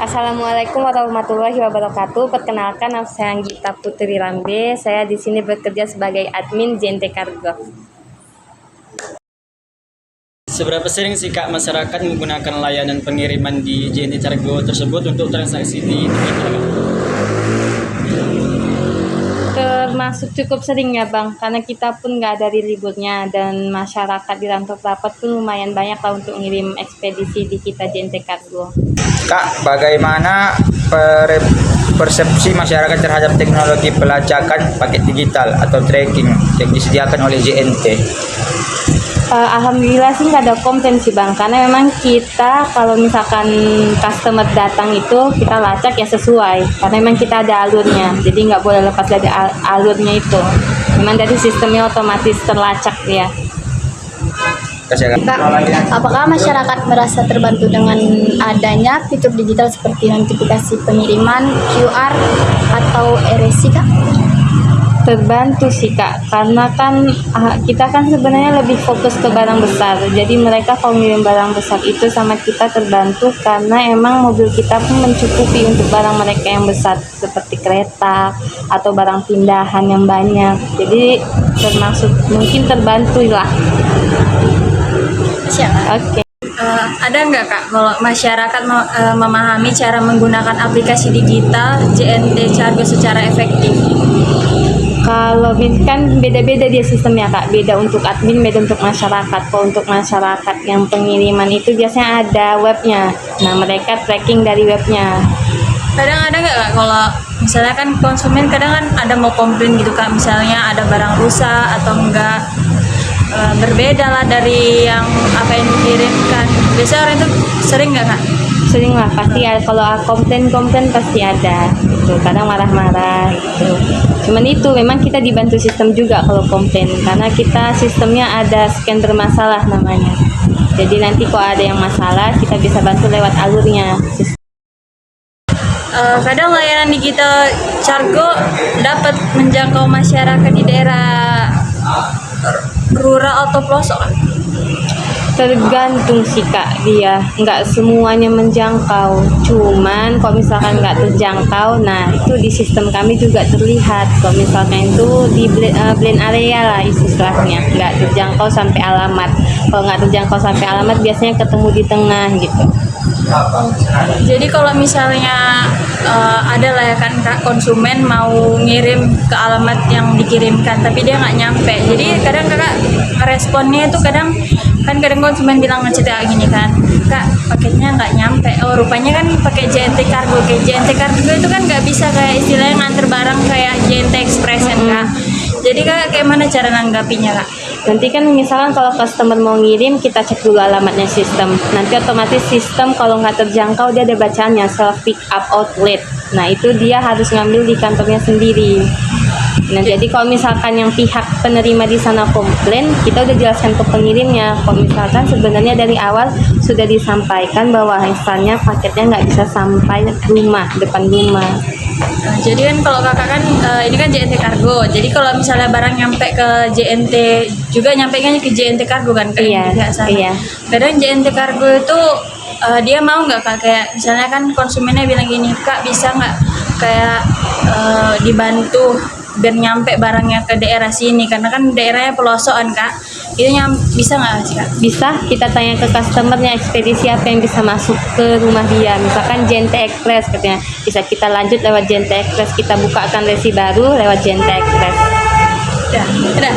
Assalamualaikum warahmatullahi wabarakatuh. Perkenalkan, nama saya Anggita Putri Rambe. Saya di sini bekerja sebagai admin JNT Cargo. Seberapa sering sih Kak masyarakat menggunakan layanan pengiriman di JNT Cargo tersebut untuk transaksi di digital? Termasuk cukup sering ya Bang, karena kita pun nggak ada liburnya dan masyarakat di Rantau Rapat pun lumayan banyak lah untuk ngirim ekspedisi di kita JNT Cargo. Kak, bagaimana persepsi masyarakat terhadap teknologi pelacakan paket digital atau tracking yang disediakan oleh JNT? Alhamdulillah sih nggak ada komplain sih Bang, karena memang kita kalau misalkan customer datang itu kita lacak ya sesuai, karena memang kita ada alurnya, jadi nggak boleh lepas dari alurnya itu. Memang dari sistemnya otomatis terlacak ya. Apakah masyarakat merasa terbantu dengan adanya fitur digital seperti notifikasi pengiriman, QR, atau RSI, Kak? Terbantu sih Kak, karena kan kita kan sebenarnya lebih fokus ke barang besar. Jadi mereka kalau ngirim barang besar itu sama kita terbantu karena emang mobil kita pun mencukupi untuk barang mereka yang besar seperti kereta atau barang pindahan yang banyak. Jadi termasuk mungkin terbantu lah. Oke. Ada nggak Kak kalau masyarakat memahami cara menggunakan aplikasi digital JNT Cargo secara efektif? Kalau kan beda-beda dia sistemnya Kak, beda untuk admin, beda untuk masyarakat. Kalau untuk masyarakat yang pengiriman itu biasanya ada webnya, nah mereka tracking dari webnya. Kadang ada nggak Kak kalau misalnya kan konsumen kadang kan ada mau komplain gitu Kak, misalnya ada barang rusak atau enggak berbeda lah dari yang apa yang dikirimkan. Biasanya orang itu sering nggak Kak? Sering lah, pasti ada. Kalau komplain pasti ada gitu, kadang marah-marah gitu. Cuman itu memang kita dibantu sistem juga kalau komplain, karena kita sistemnya ada scan bermasalah namanya. Jadi nanti kalau ada yang masalah kita bisa bantu lewat alurnya. Kadang layanan digital Cargo dapat menjangkau masyarakat di daerah rural atau pelosok. Tergantung sih Kak, dia nggak semuanya menjangkau. Cuman kalau misalkan nggak terjangkau, nah itu di sistem kami juga terlihat. Kalau misalkan itu di blind area lah istilahnya, nggak terjangkau sampai alamat. Kalau nggak terjangkau sampai alamat biasanya ketemu di tengah gitu. Jadi kalau misalnya ada lah ya kan Kak, konsumen mau ngirim ke alamat yang dikirimkan tapi dia nggak nyampe. Jadi kadang Kakak responnya itu kadang konsumen bilang ngechat gini kan, Kak paketnya nggak nyampe. Oh rupanya kan pakai JNT Cargo. Kayak JNT Cargo itu kan nggak bisa kayak istilahnya nganter barang kayak JNT Express kan Kak. Jadi Kak kayak mana cara nanggapinya Kak? Nanti kan misalkan kalau customer mau ngirim, kita cek dulu alamatnya sistem. Nanti otomatis sistem kalau nggak terjangkau dia ada bacaannya self pick up outlet. Nah itu dia harus ngambil di kantornya sendiri. Nah jadi kalau misalkan yang pihak penerima di sana komplain, kita udah jelaskan ke pengirimnya. Kalau misalkan sebenarnya dari awal sudah disampaikan bahwa misalnya paketnya nggak bisa sampai rumah, depan rumah. Jadi kan kalau kakak kan ini kan JNT Cargo. Jadi kalau misalnya barang nyampe ke JNT juga nyampe kan ke JNT Cargo kan? Iya. Kadang JNT Cargo itu dia mau nggak Kak kayak misalnya kan konsumennya bilang gini, Kak bisa nggak kayak dibantu biar nyampe barangnya ke daerah sini karena kan daerahnya pelosokan Kak. Itu bisa nggak sih Kak? Bisa, kita tanya ke customernya ekspedisi apa yang bisa masuk ke rumah dia. Misalkan JNT Express katanya, bisa kita lanjut lewat JNT Express, kita bukakan resi baru lewat JNT Express. Udah.